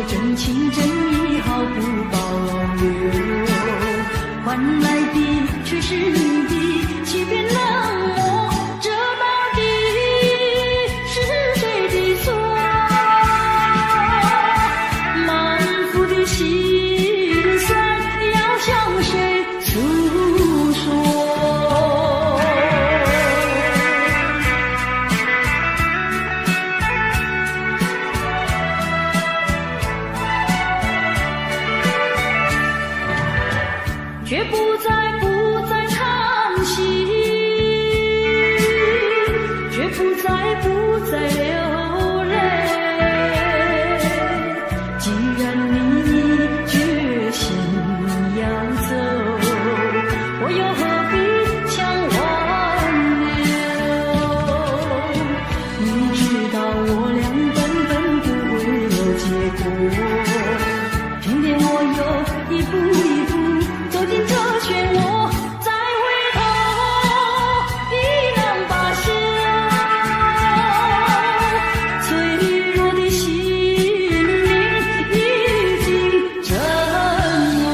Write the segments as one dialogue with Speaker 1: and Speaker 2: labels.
Speaker 1: 真情真意毫不保留，换来的却是你的欺骗冷漠，这到底是谁的错？满腹的心酸要向谁诉说？却不再唱戏，却不再流泪。既然你决心要走，我又何必强挽留？你知道我俩根本不会有结果，偏偏我又一步一步走进这漩涡，再回头已难罢休。脆弱的心灵已经沉默。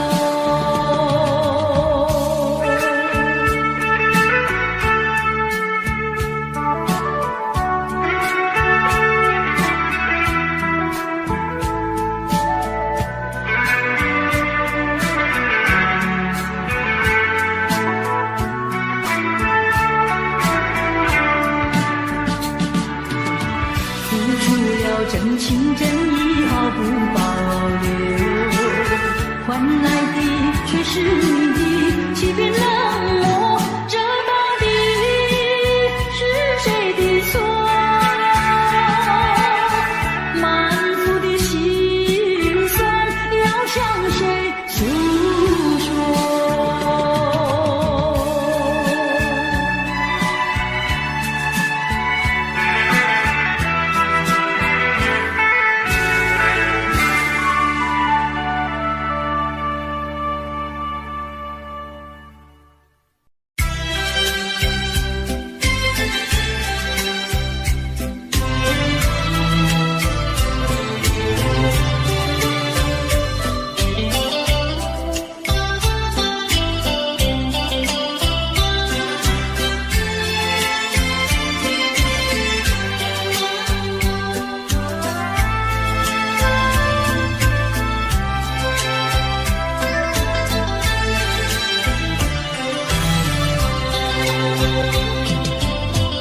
Speaker 1: 真情真意毫不保留，换来的却是你的欺骗冷漠，这到底是谁的错？满腹的心酸要向谁诉说？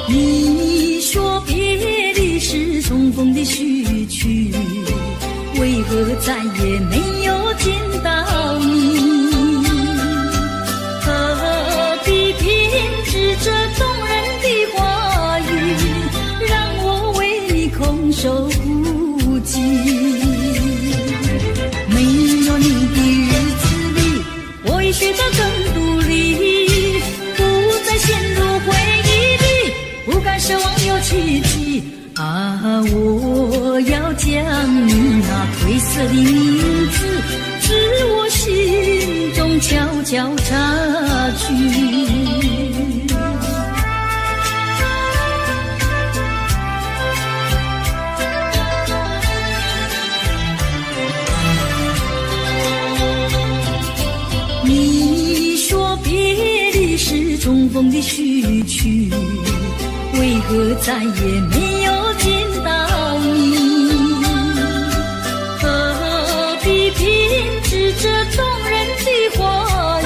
Speaker 1: 你说别离是重逢的序曲，为何再也没有见到你？何必偏执这动人的话语，让我为你空守孤寂？没有你的日子里，我已学得更独立，不再陷入回忆里，不敢奢望有奇迹啊！我要将你那褪色的名字，自我心中悄悄擦去。你说别离是重逢的序曲，为何再也没有见到你？何必偏执这动人的话语，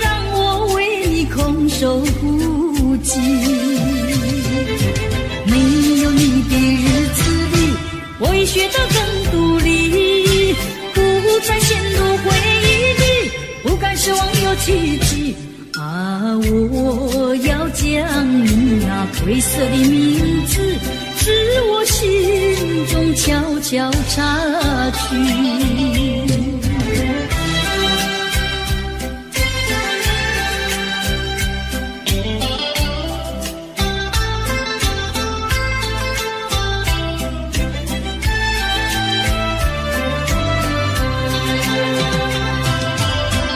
Speaker 1: 让我为你空守孤寂？没有你的日子里，我已学得更独立，不再陷入回忆里，不敢奢望有奇迹啊！我要将你那褪色的名字，自我心中悄悄擦去。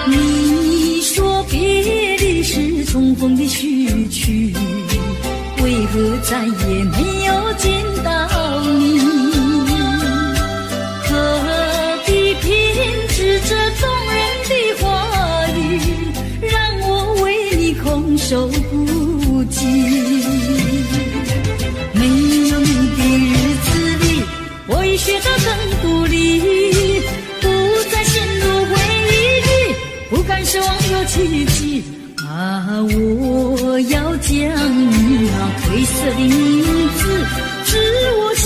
Speaker 1: 你说别离是重逢的序曲，为何再也没有见到你？何奇迹啊！我要将你那褪色的名字，至我心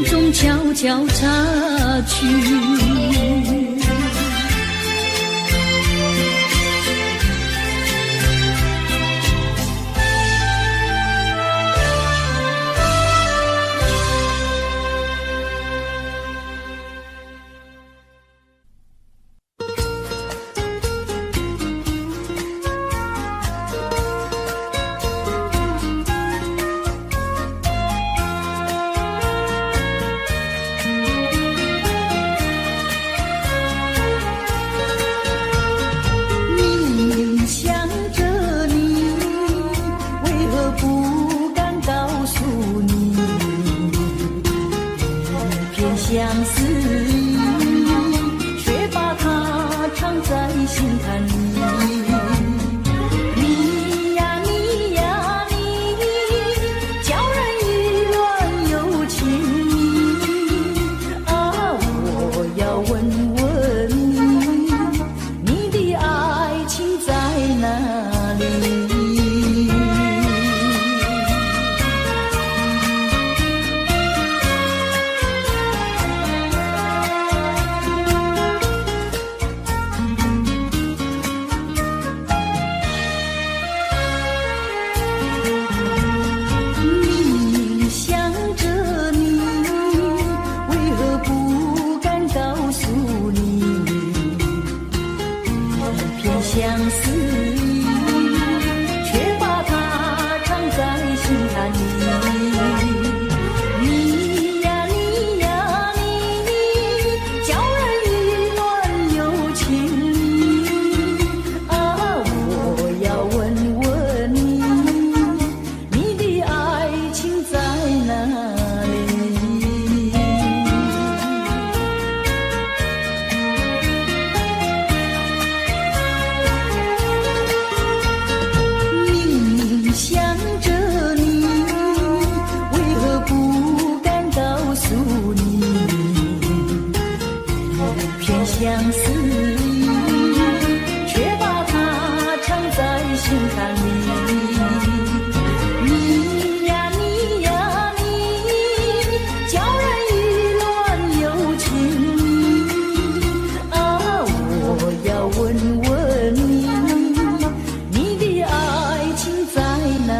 Speaker 1: 中悄悄插去。相思意，却把它藏在心坎里。你呀你呀你，叫人意乱又情迷啊！我要问问你，你的爱情在哪里？相思意，却把它藏在心坎里。你呀你呀你，叫人意乱又情迷啊！我要问问你，你的爱情在哪里？想着你，为何不敢告诉你？偏相思意，却把它藏在心坎里。你呀你呀你，叫人意乱又情迷啊！我要问问你，你的爱情在哪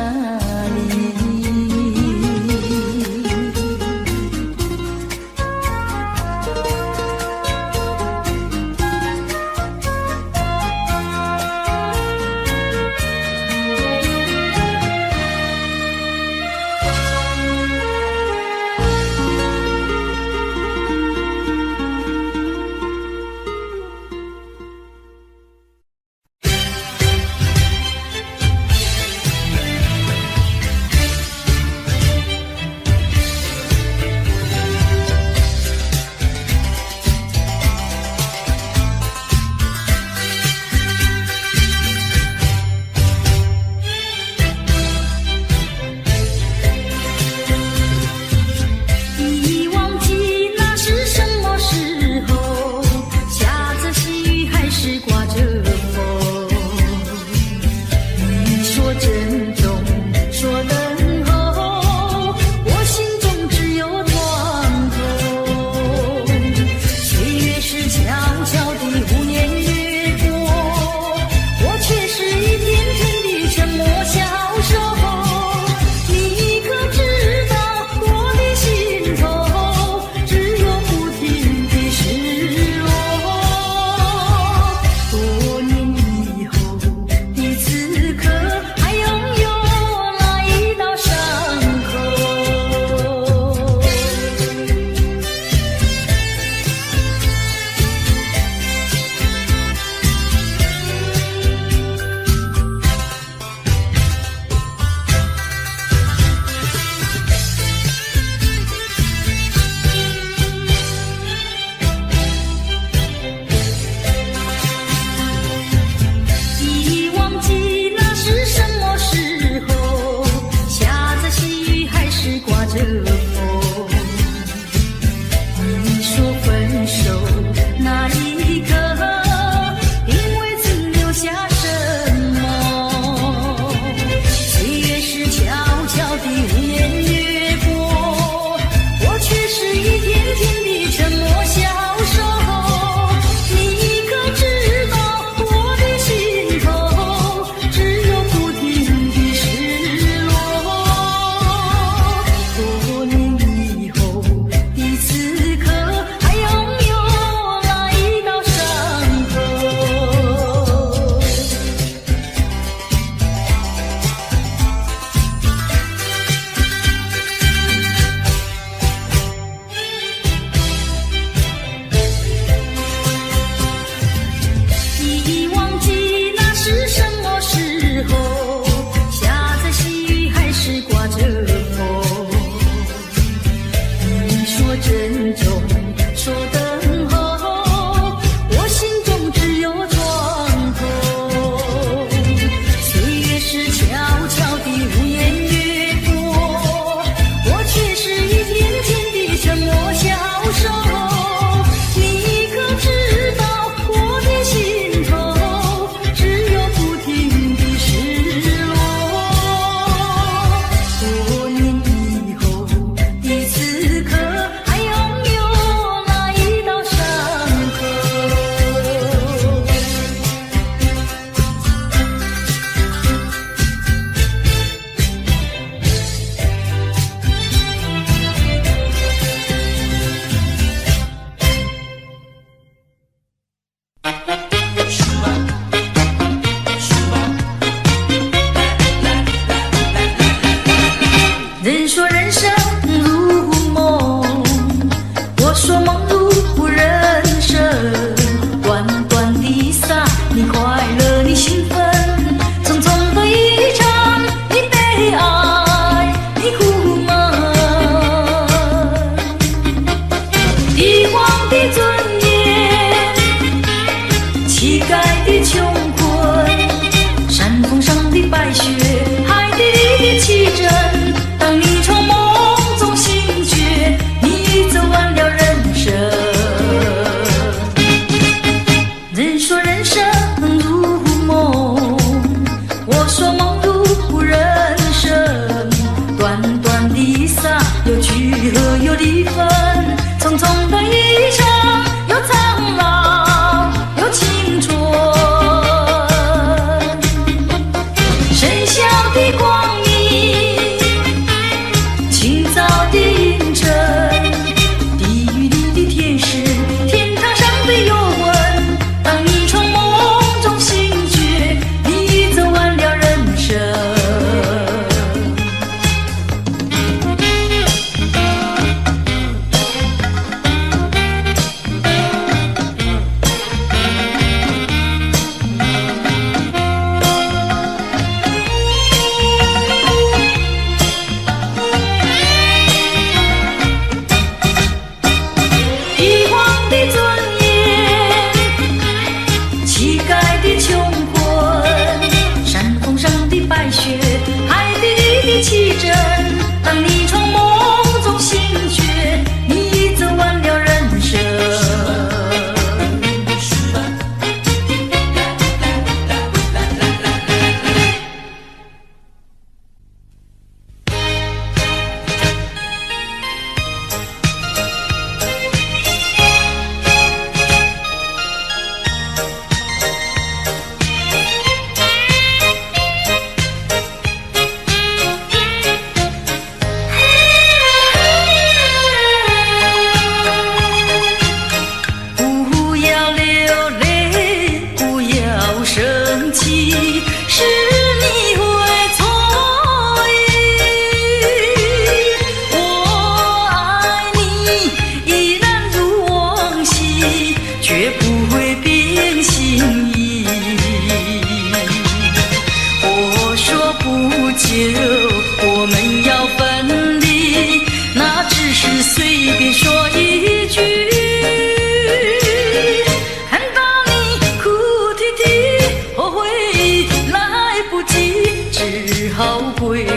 Speaker 1: 里？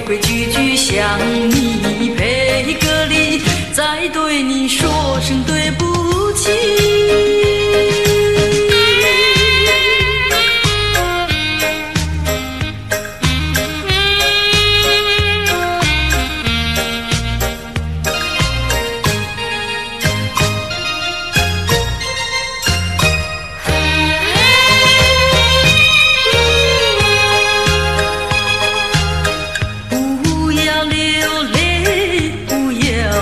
Speaker 1: 规矩矩向你赔个礼，再对你说声对不起。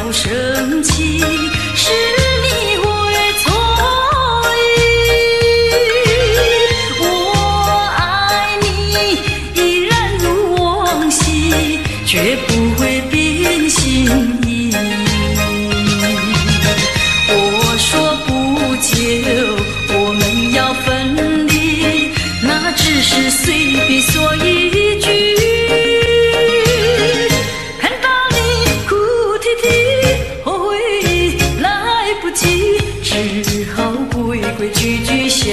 Speaker 1: 生气是你会错意，我爱你依然如往昔，绝不会变心意。我说不久我们要分离，那只是随便说一句。只好规规矩矩向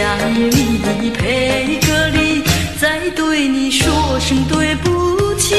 Speaker 1: 你赔个礼，再对你说声对不起。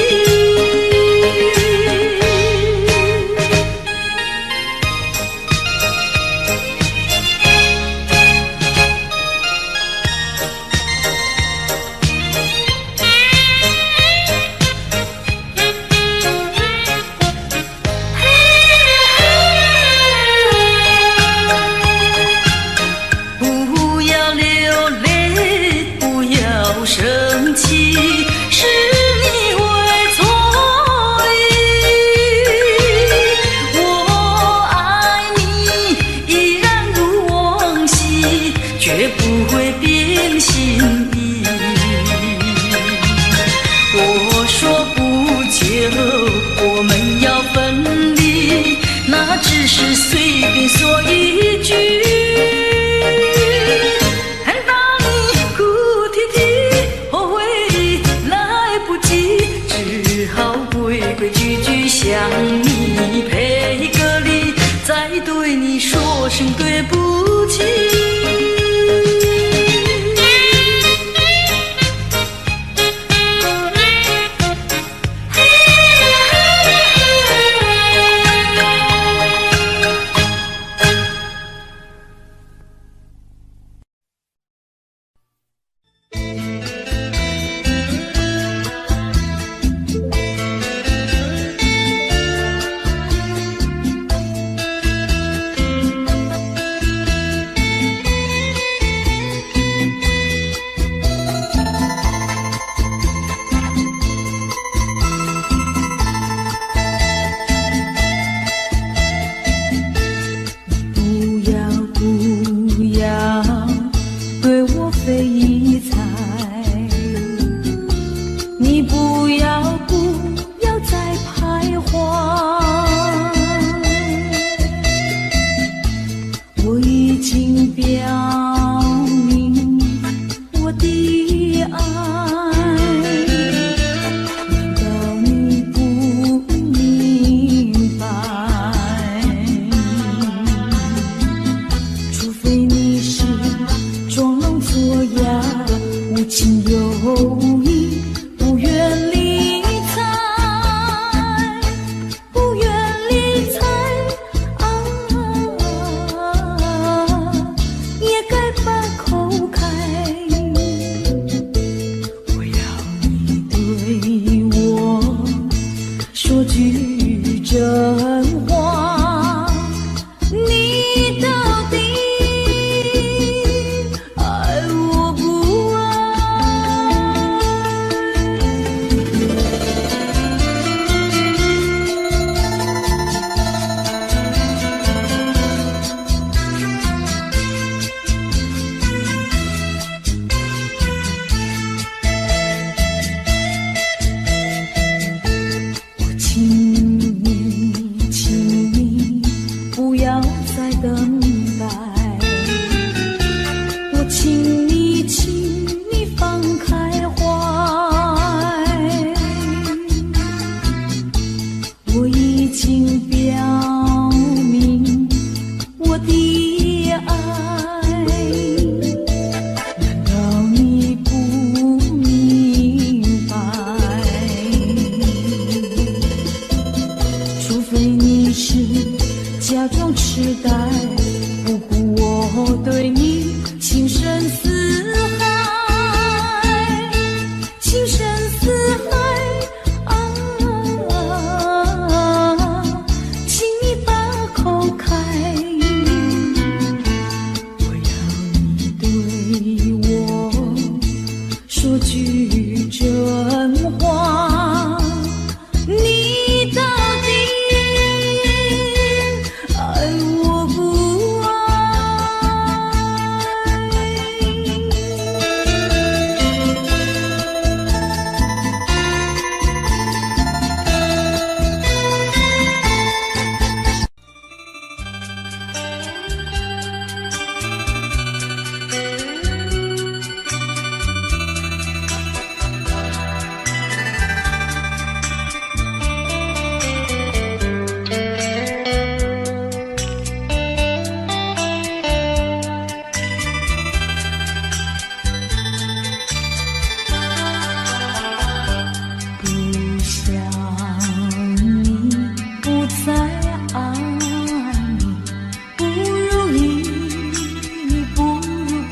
Speaker 1: 生气是你会错意，我爱你依然如往昔，绝不会变心意。我说不久我们要分离，那只是随便说一句。规规矩矩向你赔个礼，再对你说声对不起。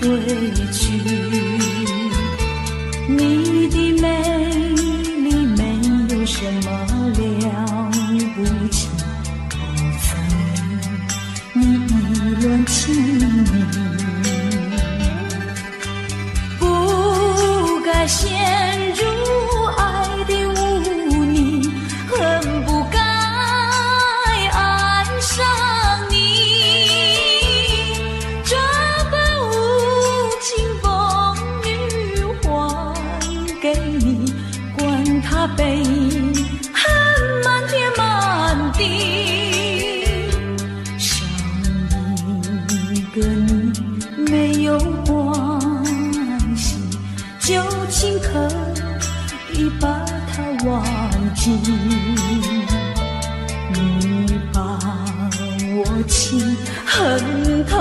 Speaker 1: 归去。你的美丽没有什么了不起，不曾你意乱情迷，不该陷入爱的污泥，恨不该爱上你。这般无情风雨还给你，管他悲恨满天满地，少一个你没有关系，就请可以把它忘记。你把我情恨透，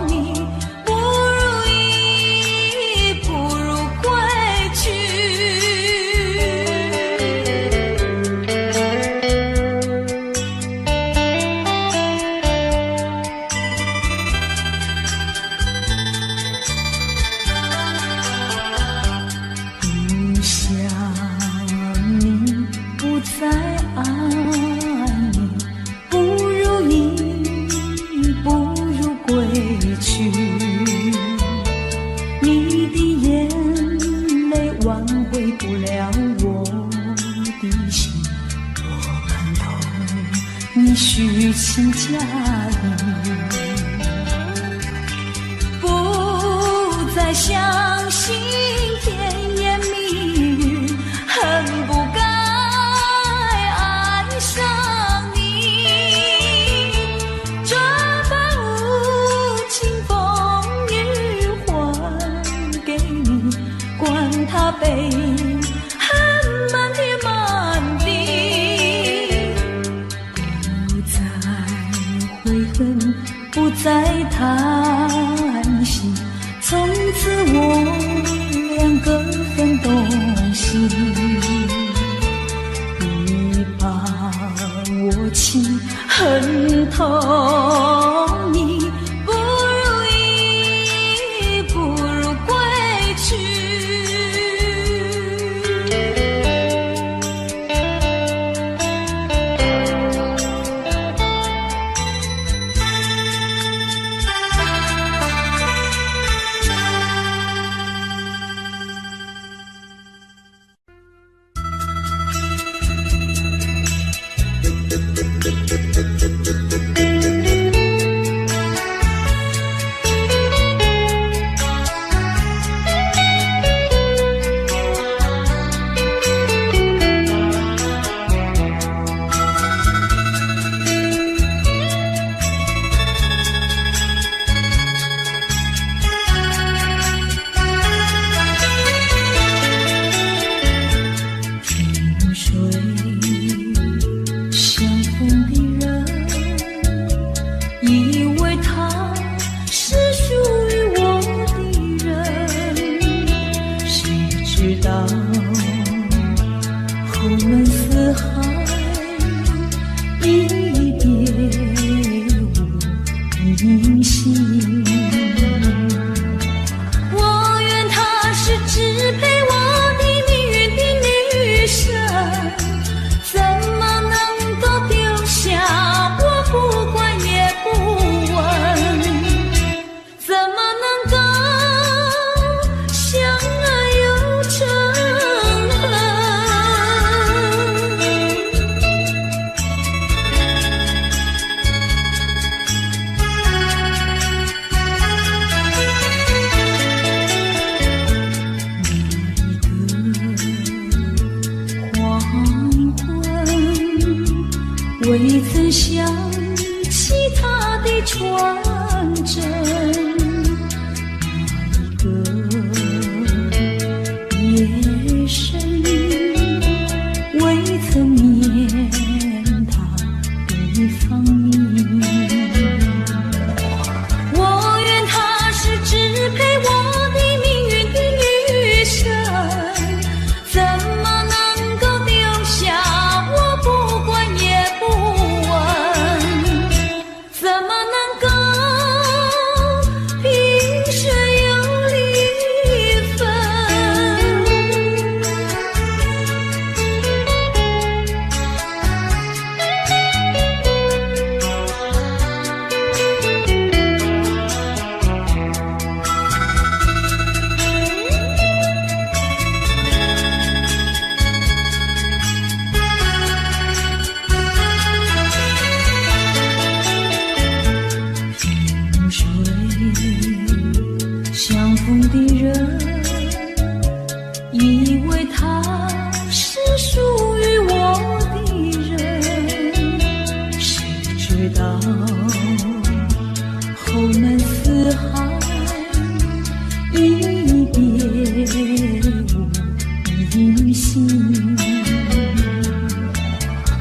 Speaker 1: 你不如意，不如归去。不想你，不再爱你，不如意，不如归去。你的眼泪挽回不了我的心，我看透你虚情假意，不再相信甜言蜜语，恨不该爱上你。这般无情风雨还给你，管他悲恨满天满地，不再悔恨，不再叹息，从此我两个分东西。你把我情恨透，你不如意，不如归去。相逢的人，以为他是属于我的人，谁知道后门四海，一别无信。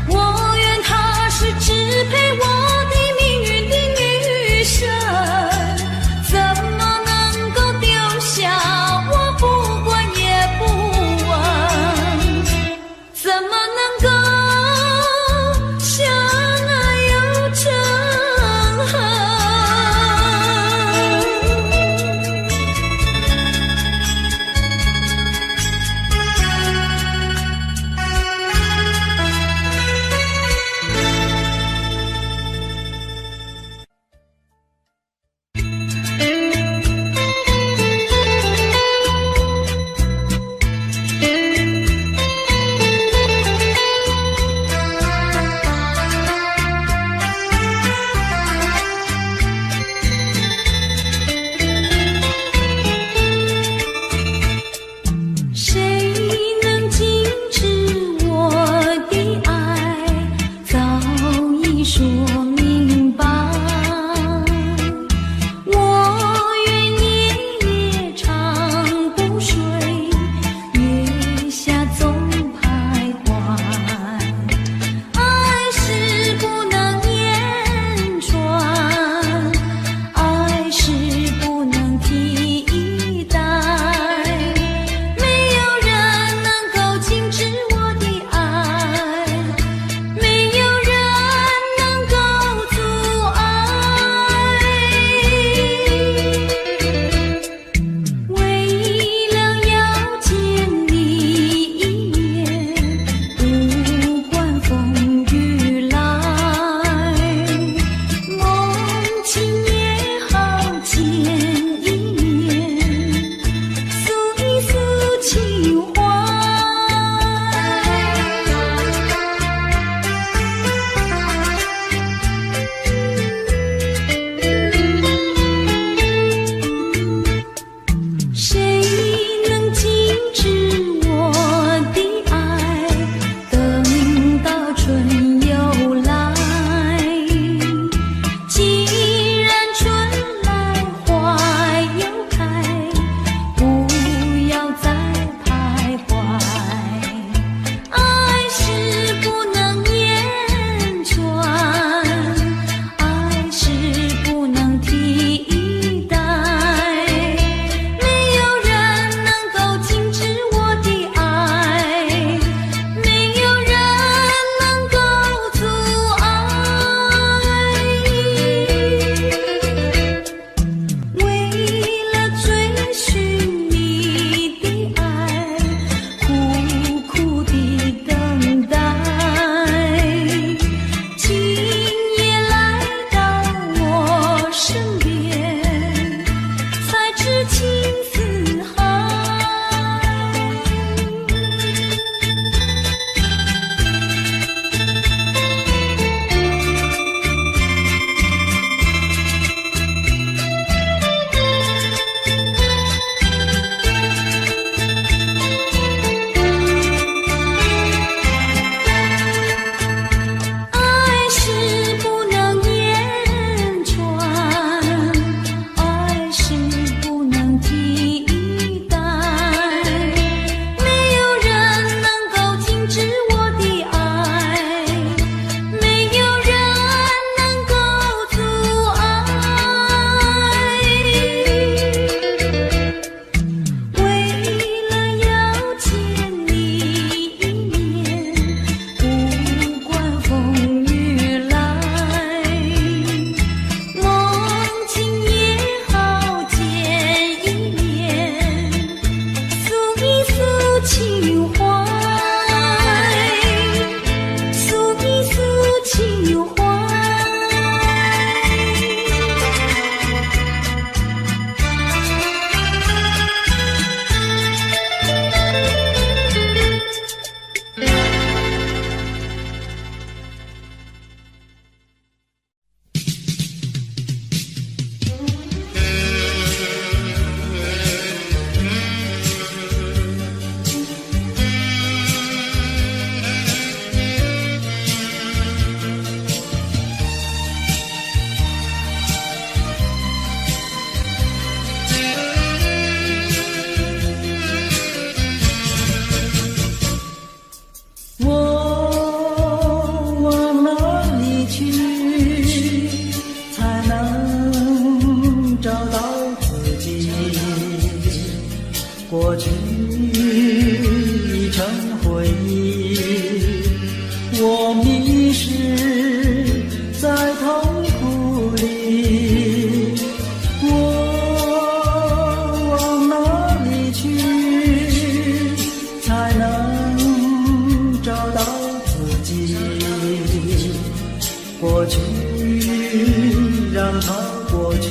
Speaker 1: 我愿他是支配我的命运的女神，怎么能够丢下我不管也不问？怎
Speaker 2: 过去已成回忆，我迷失在痛苦里，我往哪里去才能找到自己？过去让它过去，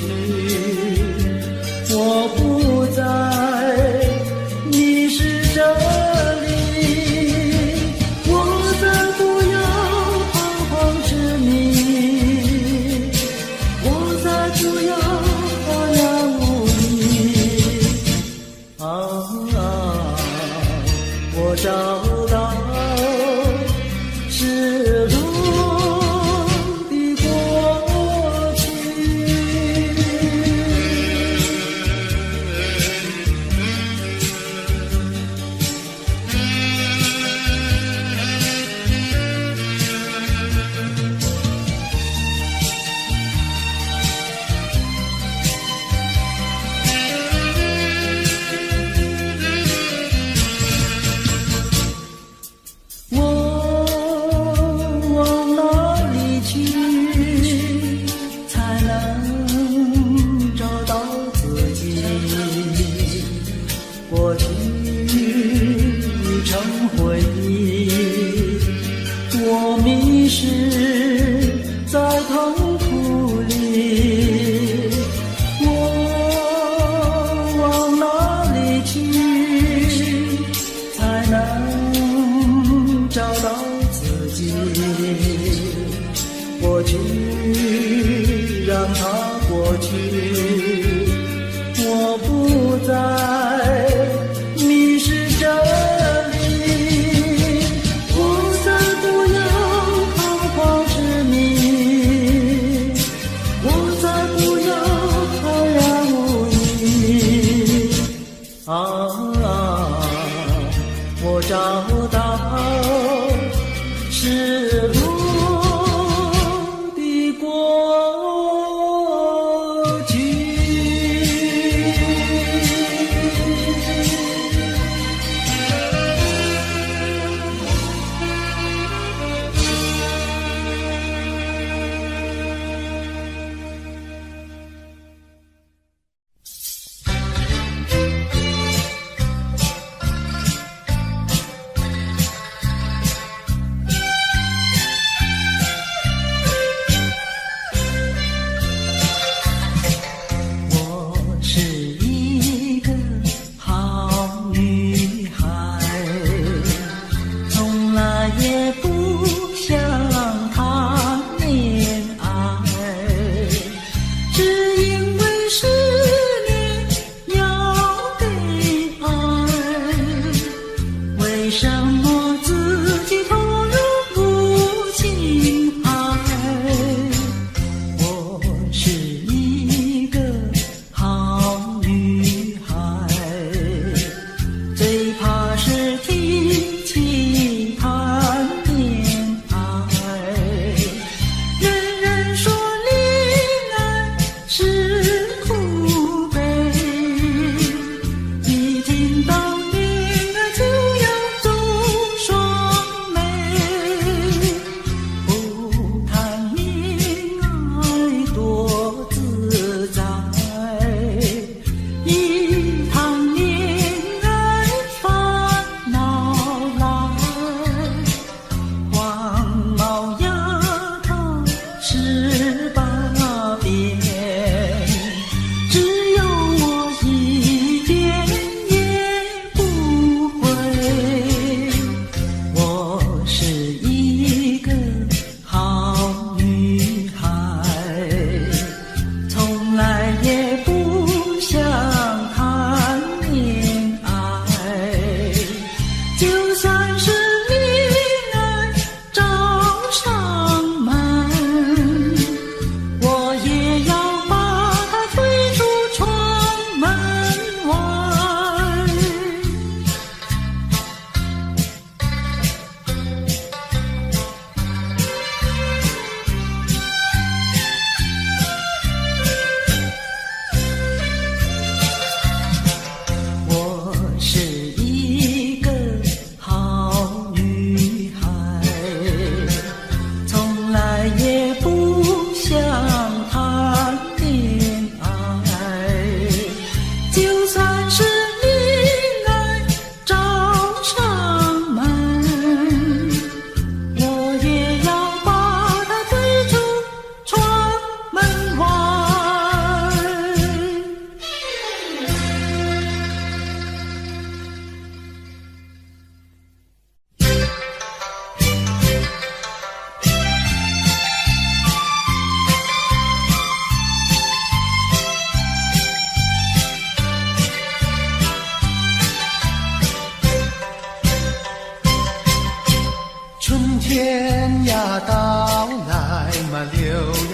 Speaker 2: 我不再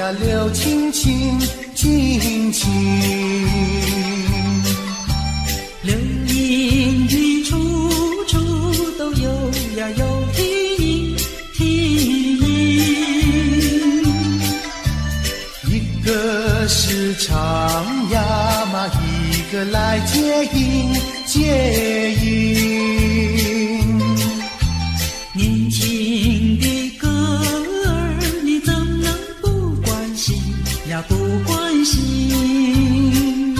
Speaker 2: 呀柳青青青青，
Speaker 3: 流萤雨处处都有呀有啼啼，
Speaker 2: 一个是唱呀嘛，一个来接应接应。
Speaker 3: 年轻的歌儿你怎能不关心呀不关心，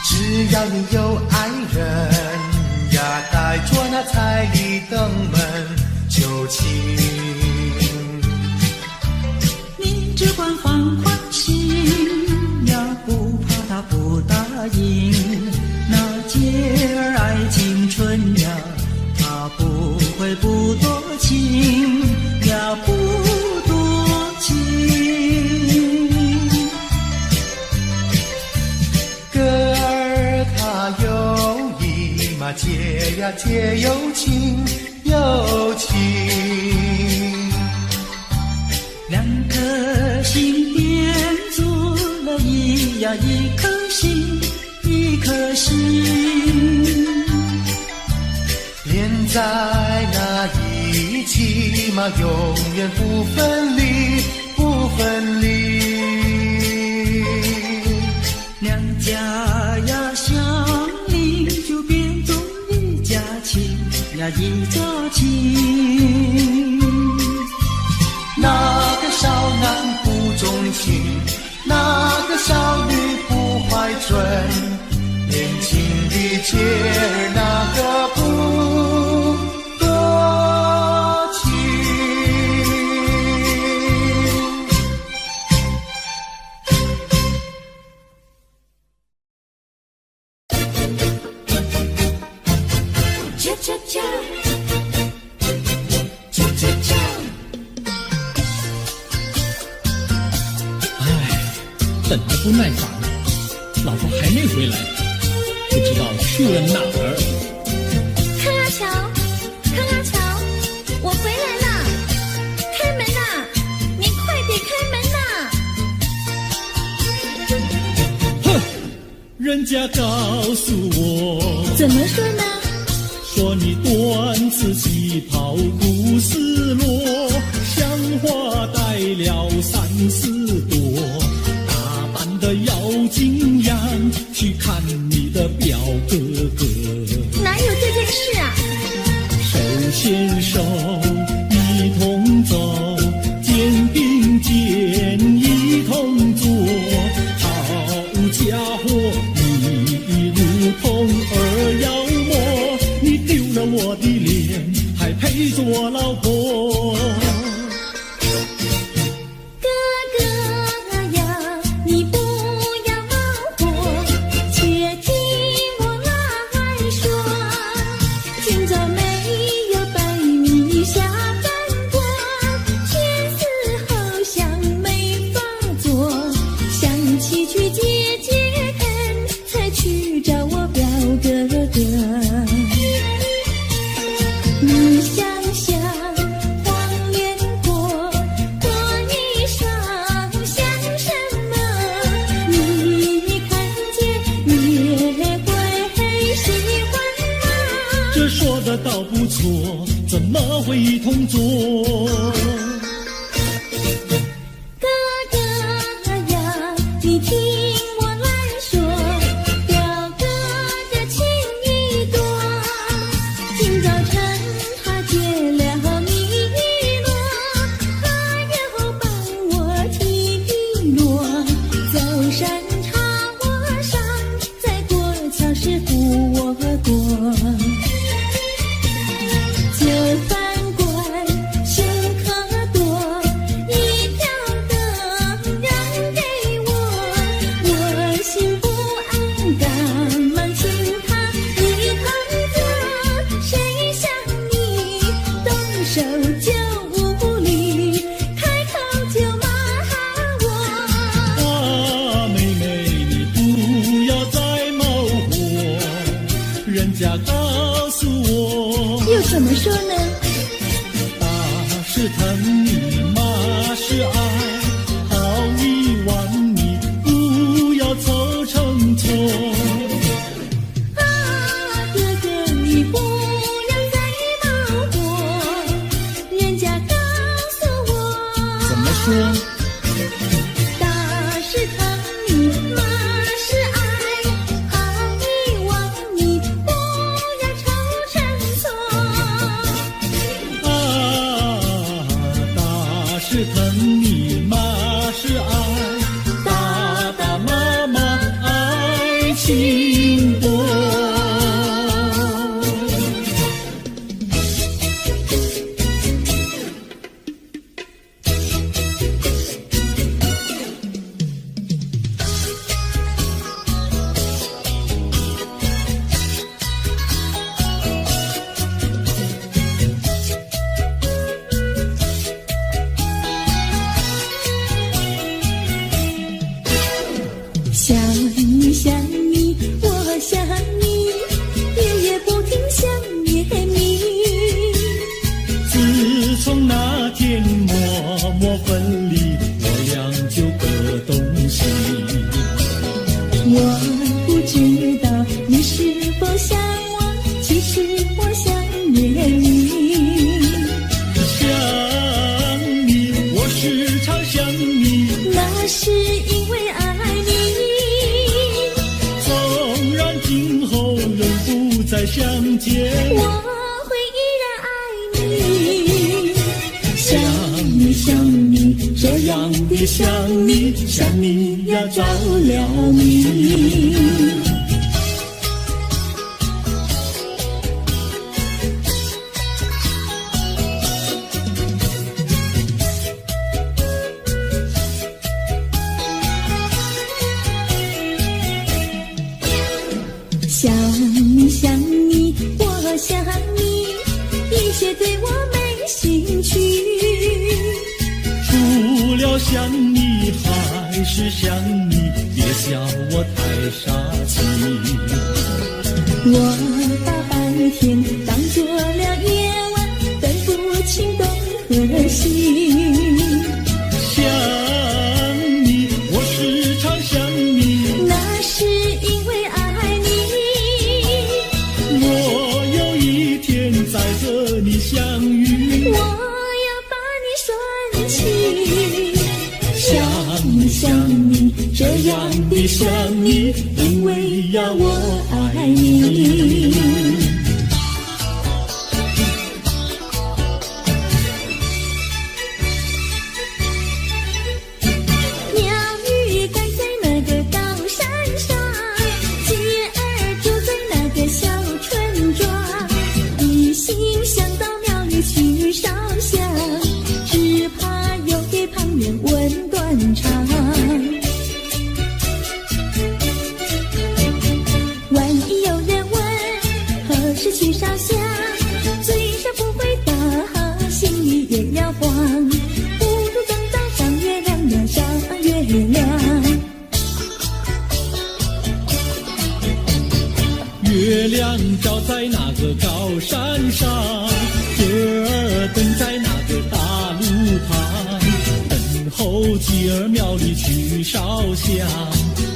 Speaker 2: 只要你有爱人呀，带着那彩礼登门就亲。
Speaker 3: 你只管放宽心呀，不怕他不答应。那姐儿爱青春呀，他不会不多情呀，不多情。
Speaker 2: 歌儿它有意嘛，结呀结有情有情。
Speaker 3: 两颗心变作了一颗心，一颗心。
Speaker 2: 连在那一起嘛，永远不分离，不分离。
Speaker 3: 两家呀相邻，就变作一家亲呀一家亲。
Speaker 2: 那个少男不钟情，那个少女不怀春，年轻的姐儿那个不多情。
Speaker 1: 恰恰恰，恰恰恰。
Speaker 4: 等得不耐烦了，老婆还没回来，不知道去了哪儿。
Speaker 5: 康拉乔，康拉乔，我回来了，开门呐！您快点开门呐！
Speaker 4: 哼，人家告诉我，
Speaker 5: 怎么说呢？
Speaker 4: 说你短次旗袍古丝罗，像花戴了3、4朵。的要紧样去看你的表哥哥，
Speaker 5: 哪有这件事啊？
Speaker 4: 手牵手一同走，肩并肩一同坐，好家伙，你如同儿妖魔，你丢了我的脸，还陪着我老婆。
Speaker 5: 你想想，黄连果，果衣裳像什么？你看见也会喜欢吗？
Speaker 4: 这说的倒不错，怎么会一同做？
Speaker 5: 怎么说呢？
Speaker 4: 打是疼你，骂是爱，轻薄。
Speaker 5: 想你想你，我想你，夜夜不停想念你。
Speaker 4: 自从那天默默分离，我俩就各东西。
Speaker 5: 我不知道你是否想我，其实我想念你。
Speaker 4: 想你，我时常想你，
Speaker 5: 那是因为爱你。
Speaker 4: 纵然今后仍不再相见，
Speaker 5: 我会依然爱你。想你想你，这样的想你，想你呀着了迷。想你想你，我想你，一切对我没兴趣。
Speaker 4: 除了想你还是想你，别笑我太傻气。
Speaker 5: 我把白天当作了夜晚，分不清东和西。
Speaker 4: 想你，我时常想你，
Speaker 5: 那是因为爱你。
Speaker 4: 我有一天再和你相遇，
Speaker 5: 我要把你拴起。想你想你，这样的想你，因为呀我爱你。鸟语盖在那个高山上，鸡儿住在那个小村庄。一心想到庙里去烧香，只怕又给旁人问断肠。万一有人问何时去烧香，嘴上不回答，心里也要慌。不如等到上月亮呀上月亮。
Speaker 4: 月亮照在那个高山上，月儿等在那个大路旁，等候鸡儿庙里去烧香，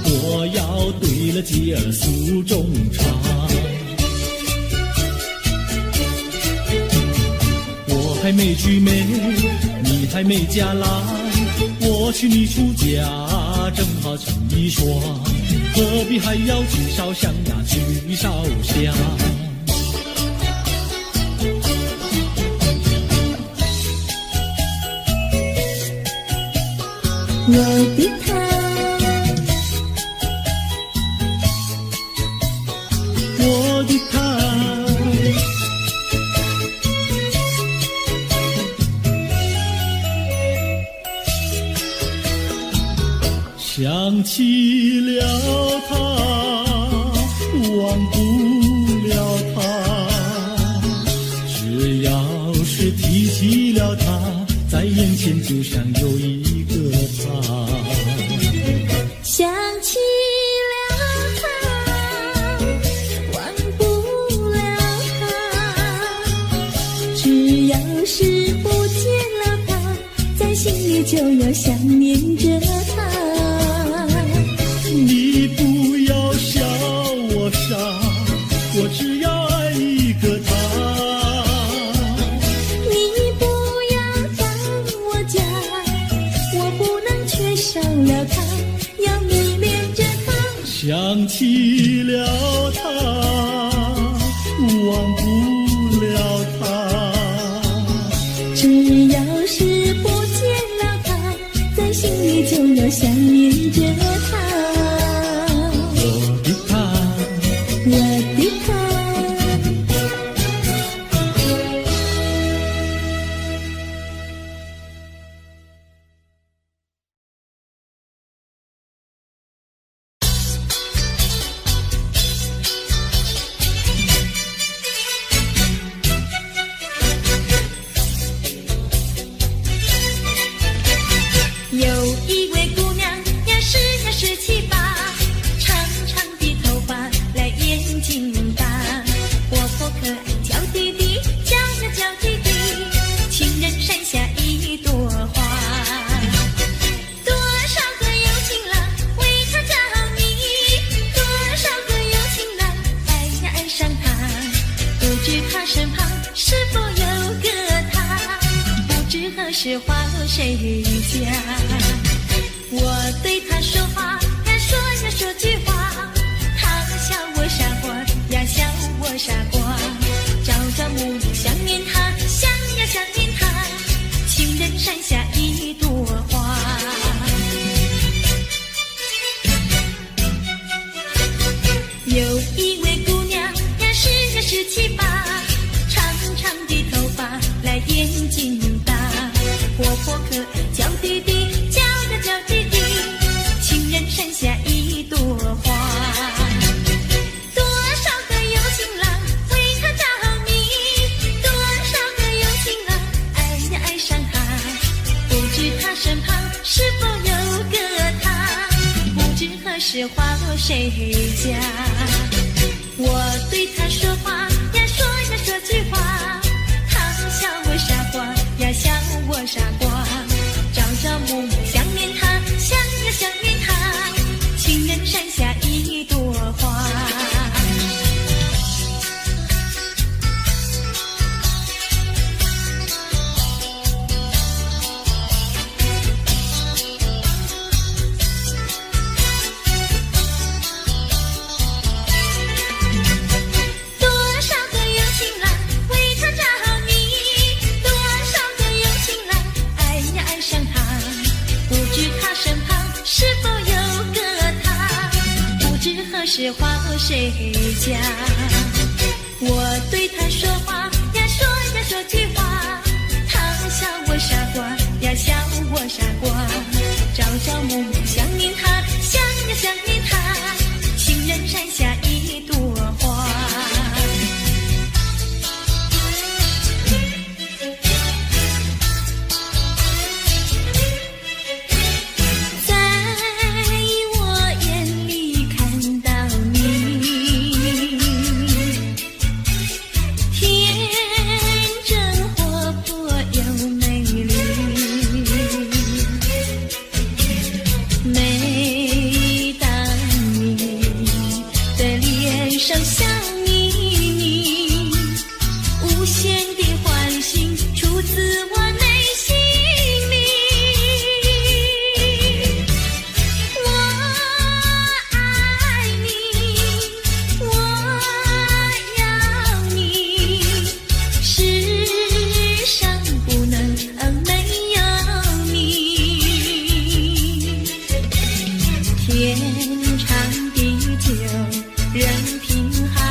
Speaker 4: 我要对了鸡儿诉衷肠。我还没娶媒，你还没嫁来，我娶你出嫁，正好成一双，何必还要去烧香呀，去烧香。
Speaker 5: 我的他，
Speaker 4: 我的他，想起了他，忘不了他，只要是提起了他，在眼前就像有一个他。
Speaker 5: 想起了他，忘不了他，只要是不见了他，在心里就要想念着他。
Speaker 4: 你不要笑我傻，我只要爱一个他。
Speaker 5: 你不要当我假，我不能缺少了他，要迷恋着他。
Speaker 4: 想起了他，忘不了他，
Speaker 5: 只要是不见了他，在心里就要想念着他。
Speaker 4: 我的他。
Speaker 5: 是话谁家？我对他说话呀说句话，他笑我傻瓜呀笑我傻瓜。朝朝暮暮想念他，想呀想念他，情人山下一朵花。有一位姑娘呀17、18，长长的头发来眼睛大，活泼可爱娇滴滴，娇滴滴，情人山下一朵花。多少个有情郎为她着迷，多少个有情郎爱呀爱上她，不知她身旁是否有个他，不知何时花落谁家。我对他说话呀说句话，他笑我傻瓜呀笑我傻瓜。朝朝暮暮想念他，想呀想念他，情人山下一朵花。是花谁家？我对他说话呀说句话，他笑我傻瓜呀笑我傻瓜。朝朝暮暮想念他，想呀想念他，情人山下一朵花。天长地久，任凭海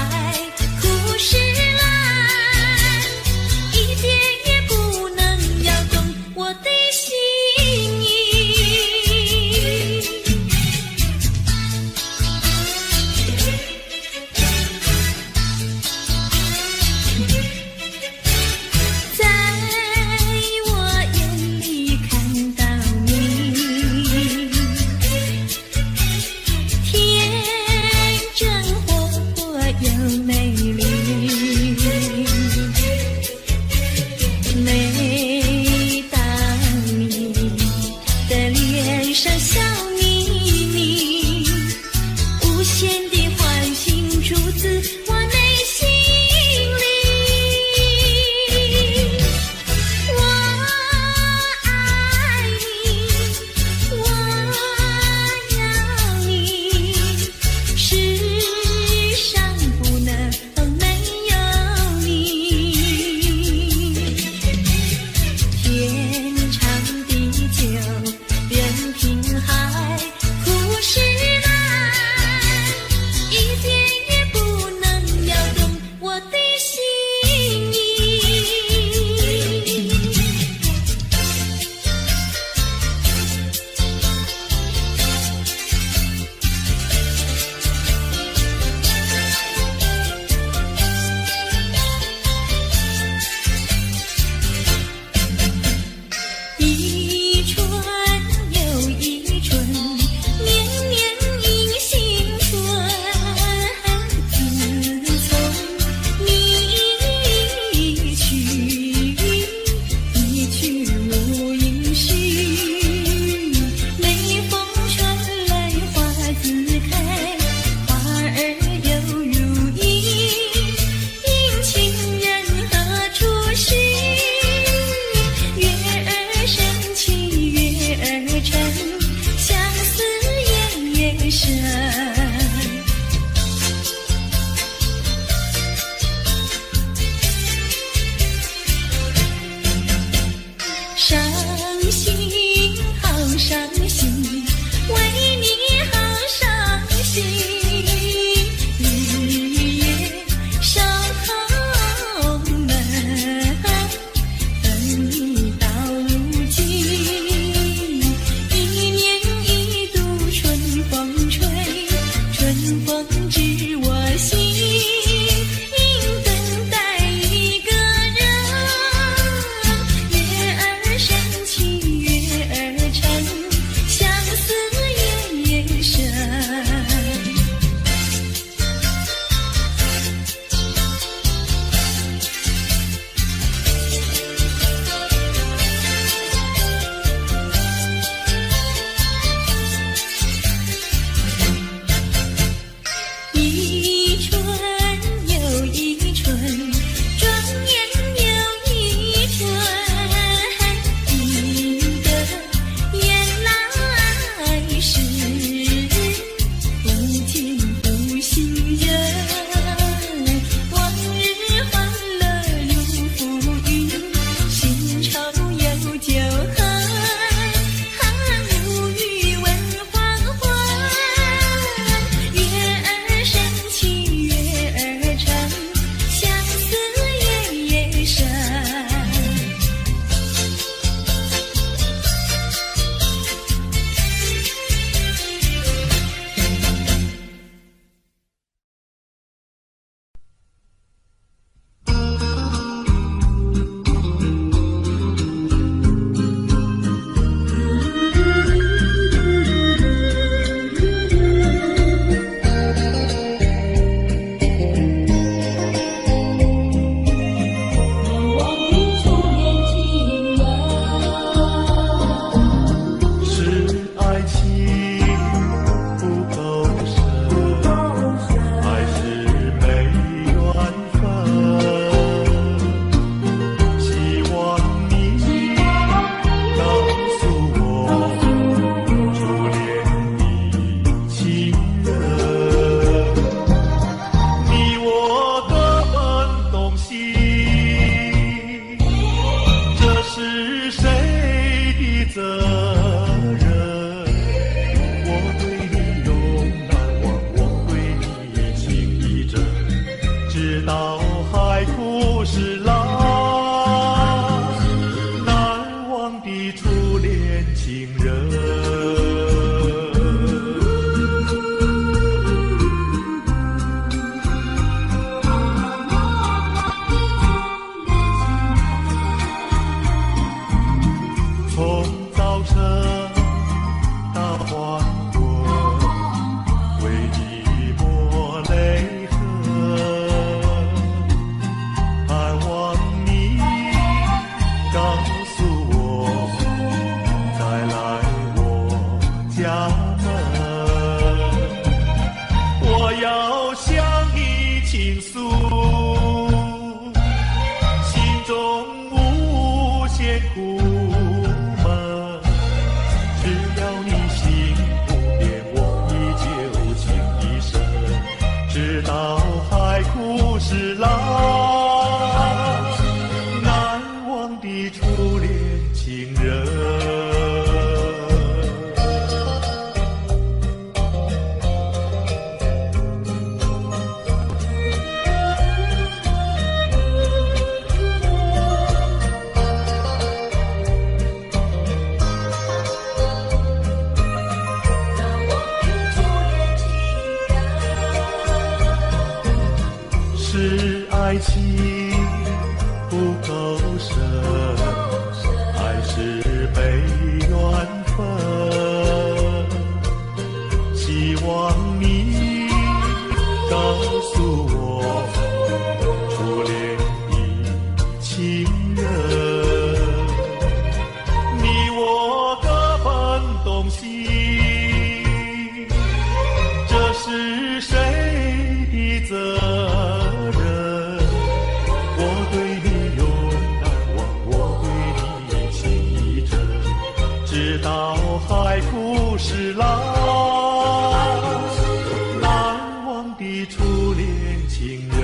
Speaker 5: 春风知我心，应等待一个人。月儿升起月儿沉，相思夜夜深。一春又一春，转眼又一春，记得原来是不见不行人。往日欢乐如浮云，新愁又旧恨。无语问黄昏，月儿升起月儿沉，相思夜夜深。
Speaker 2: 是爱情不够深，还是没缘分？希望你告诉我，初恋的情人，你我各分东西，这是谁的责任？我对你永难忘，我对你情意真，直到海枯石烂，难忘的初恋情人。从早晨到黄昏，为你抹泪痕，盼望你告诉我，再来我家门，我要向你倾诉心中无限苦闷，只要你心不变，我依旧情一生，直到海枯石烂，难忘的初恋情人。是爱情不够深，还是没缘分？希望你告诉我，初恋的情人，你我各分东西，这是谁的责任？我对你永难忘，我对你情意真，直到海枯石烂，难忘的初恋情人。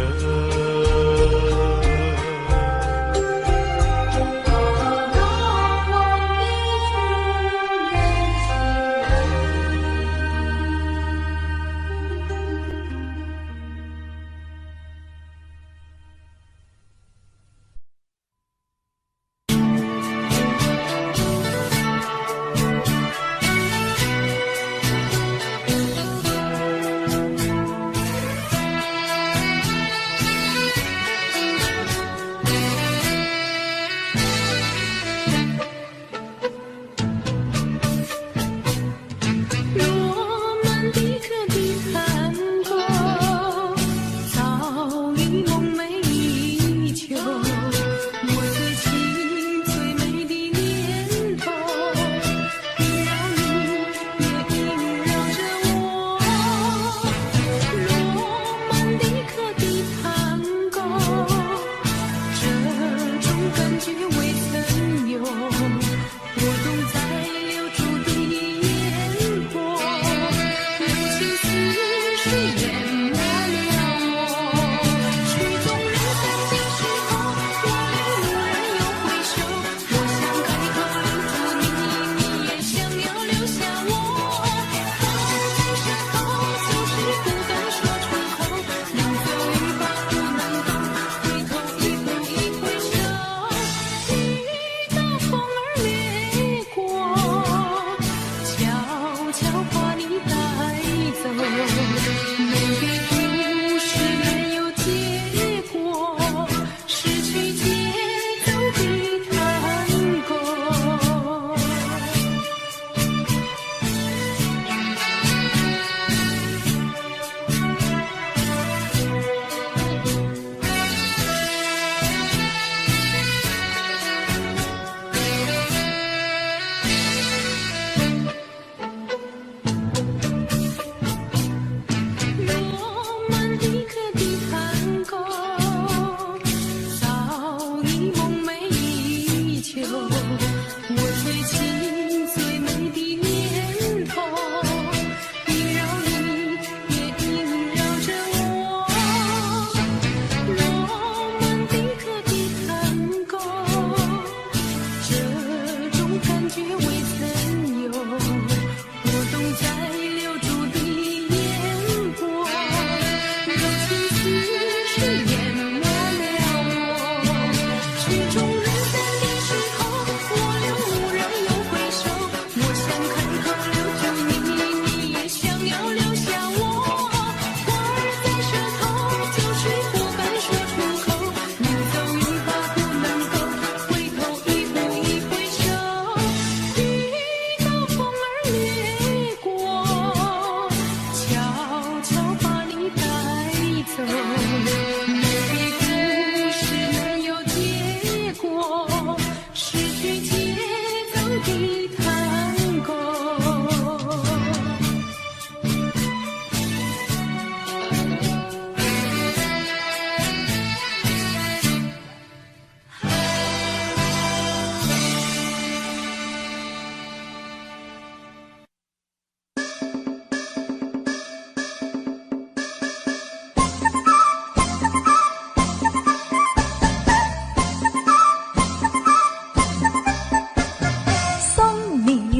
Speaker 1: 走。离别故事没有结果，失去节奏的探戈。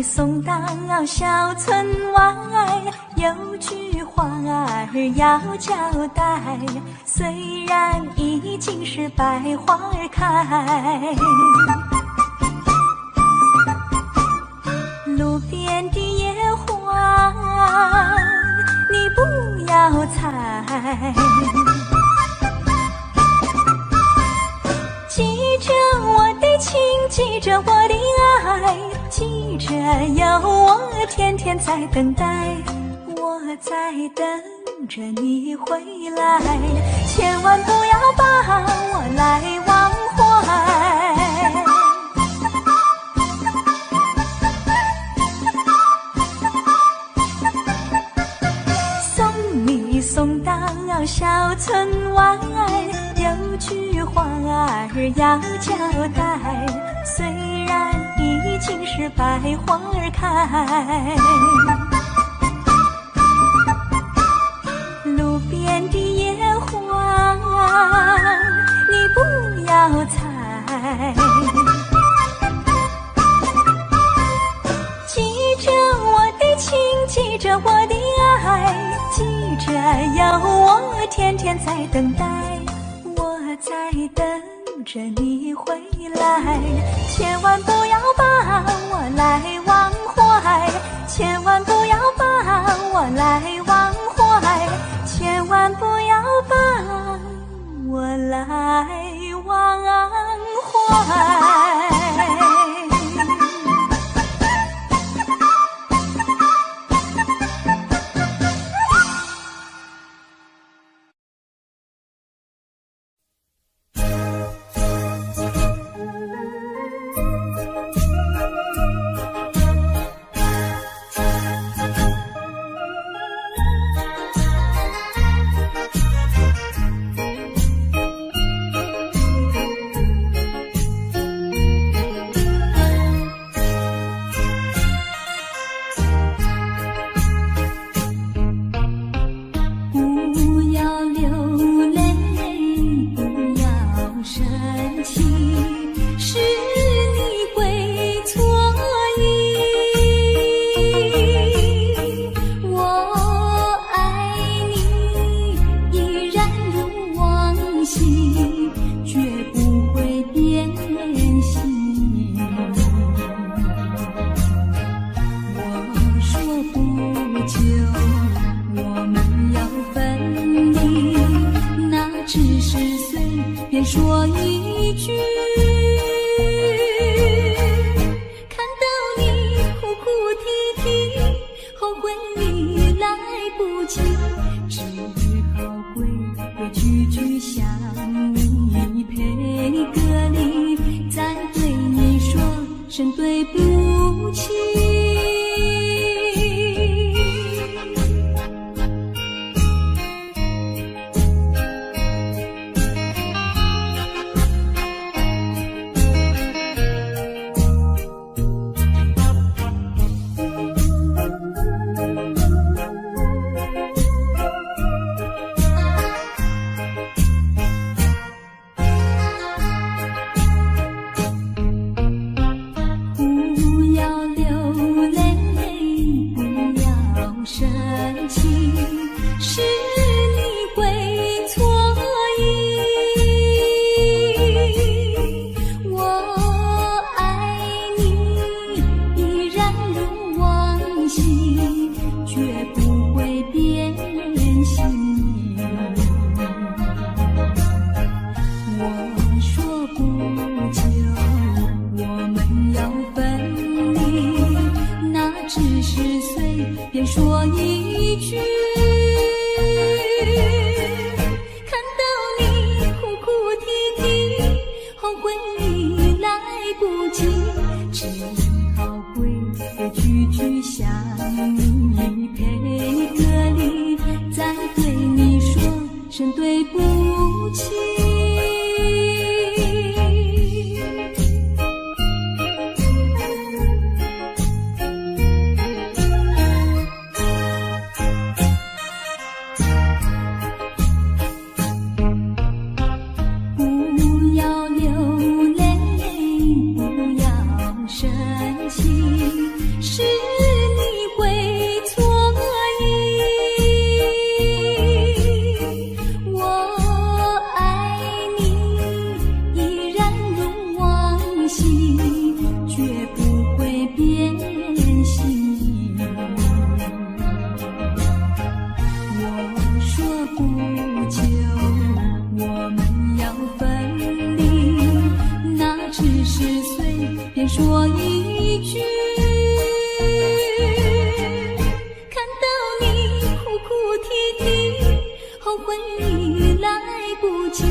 Speaker 5: 送到小村外，有句话儿要交代，虽然已经是百花开，路边的野花你不要采，记着我的情，记着我的爱，记着有我天天在等待，我在等着你回来，千万不要把我来忘怀。送你送到小村外，有句话儿要交代，虽然已经是百花开，路边的野花你不要采，记着我的情，记着我的爱，记着有我天天在等待，我在等着你回来，千万不要把我来忘怀，千万不要把我来忘怀，千万不要把我来忘怀。说一句，看到你哭哭啼啼，后悔已来不及，只好规规矩矩向你赔个礼，再对你说声对不起。久，我们要分离，那只是随便说一句。看到你哭哭啼啼，后悔已来不及，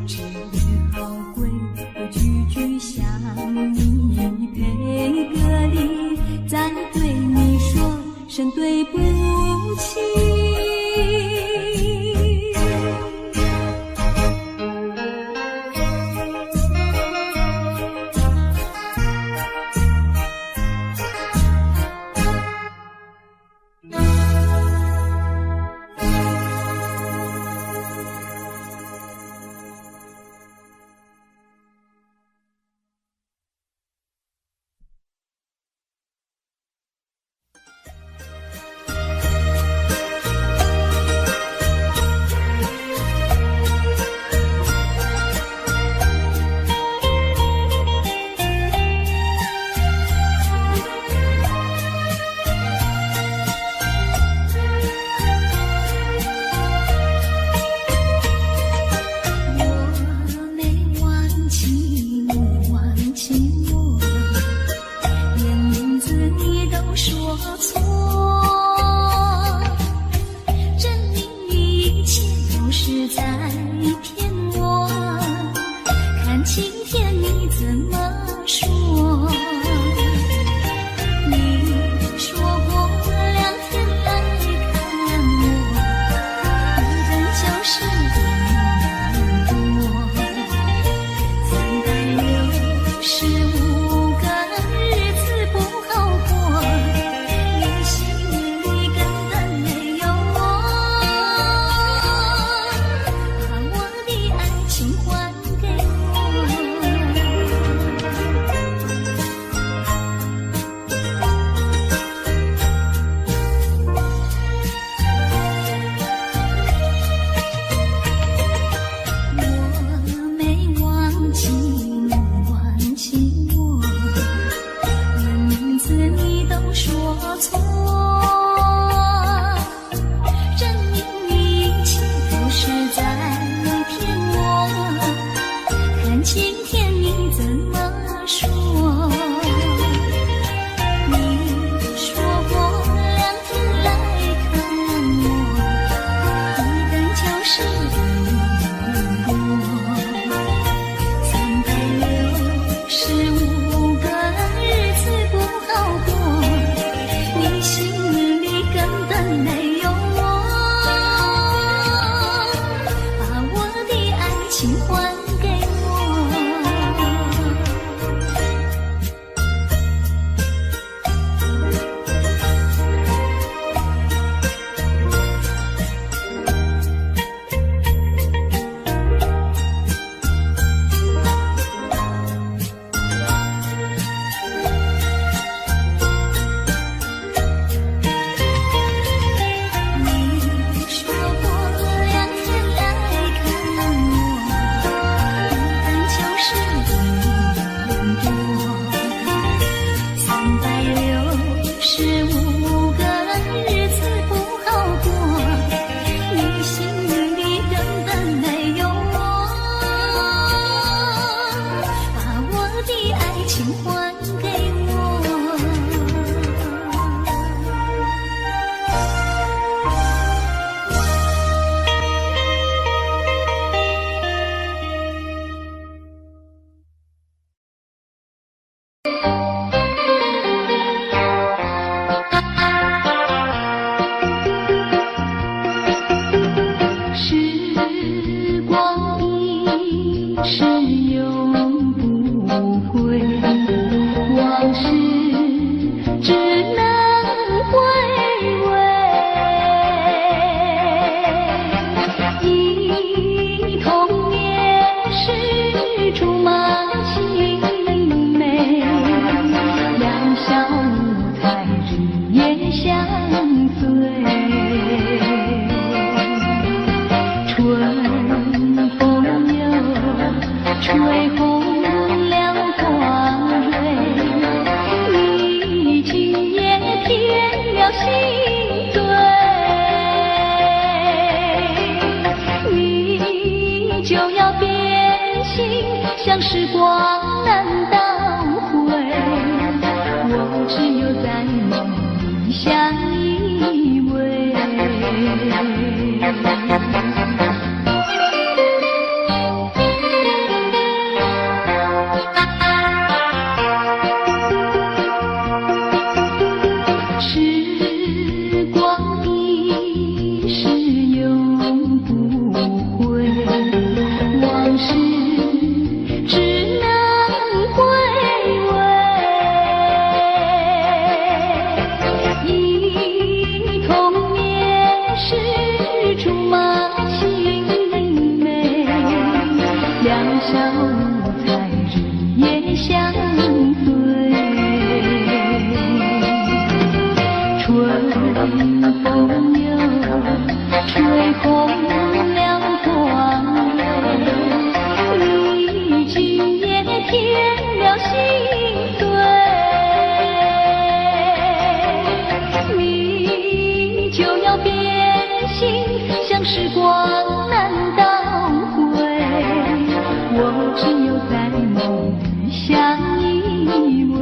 Speaker 5: 只好归归句句向你赔个礼，再对你说声对不起。心醉。
Speaker 1: 像时光难倒回，我只有在梦里相依偎。时光一逝永不回，往事只能回味。忆童年时竹马青梅，两小无猜日夜相对。春风又吹红了黄梅，你今夜添了心碎，你就要变心，像时光难倒回，我只有在梦里相依偎。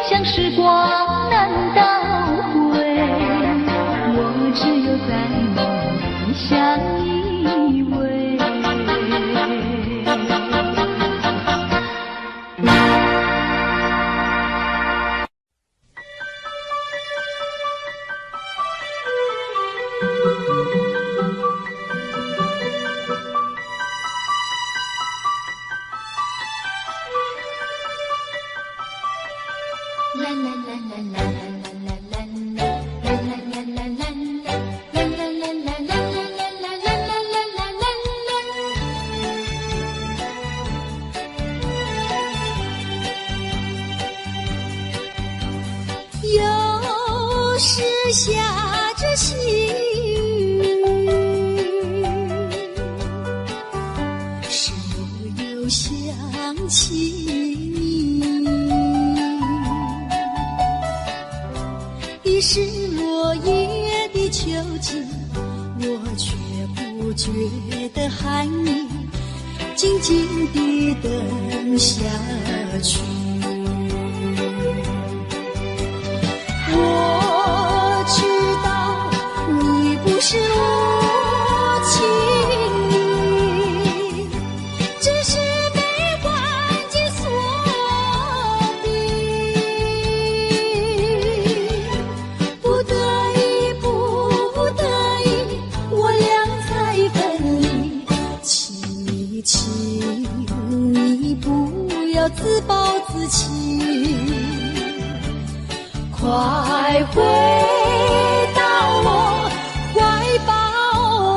Speaker 1: 像时光难倒回，我只有在梦里相依偎。
Speaker 5: 有时下着细雨，是我又想起你。已是落叶的秋季，我却不觉得寒意，静静地等下去。我知道你不是无情意，只是被环境所逼，不得已，不得已，我俩才分离。请你不要自暴自弃，快回到我怀抱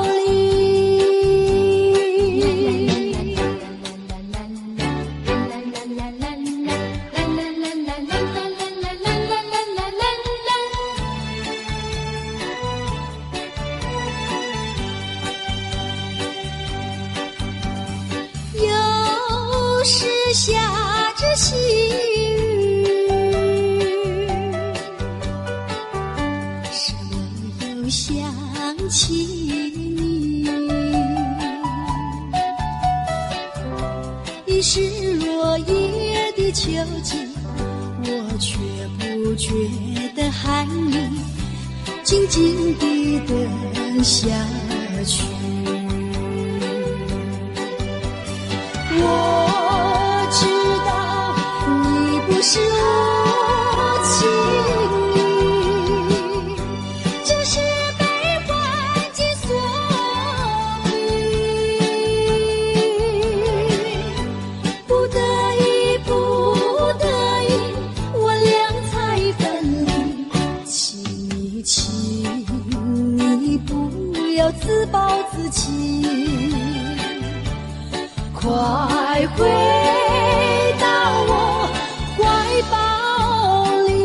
Speaker 5: 里。有时下着细想起你，已是落叶的秋季，我却不觉得寒意，静静地等下去。我知道你不是无情意，只是被
Speaker 1: 自暴自弃。快回到我怀抱里。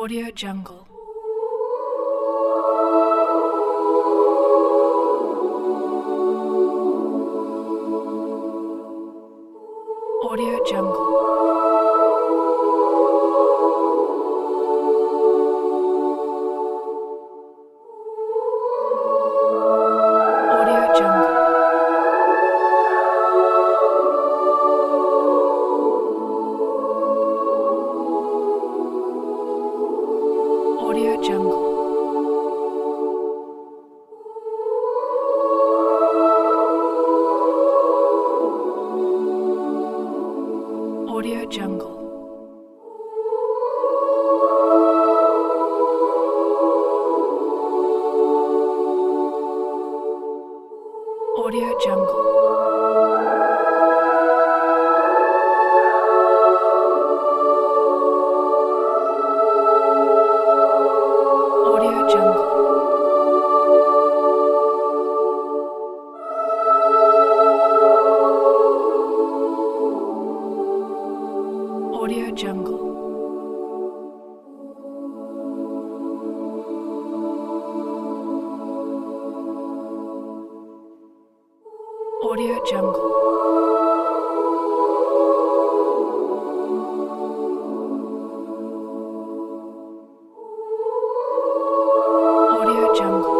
Speaker 6: Audio Jungle. Audio Jungle. Audio Jungle. Audio Jungle. Audio Jungle. Audio Jungle. Audio Jungle. Audio Jungle. Audio Jungle. Audio Jungle. Audio Jungle.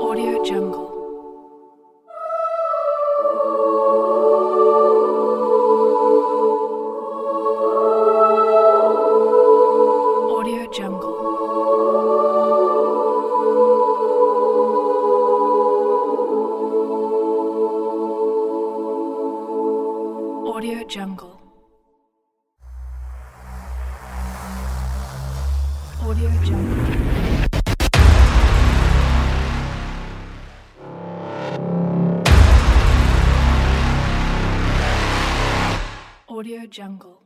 Speaker 6: Audio Jungle. Audio Jungle. Audio Jungle. Audio Jungle. Audio Jungle.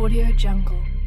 Speaker 6: Audio Jungle.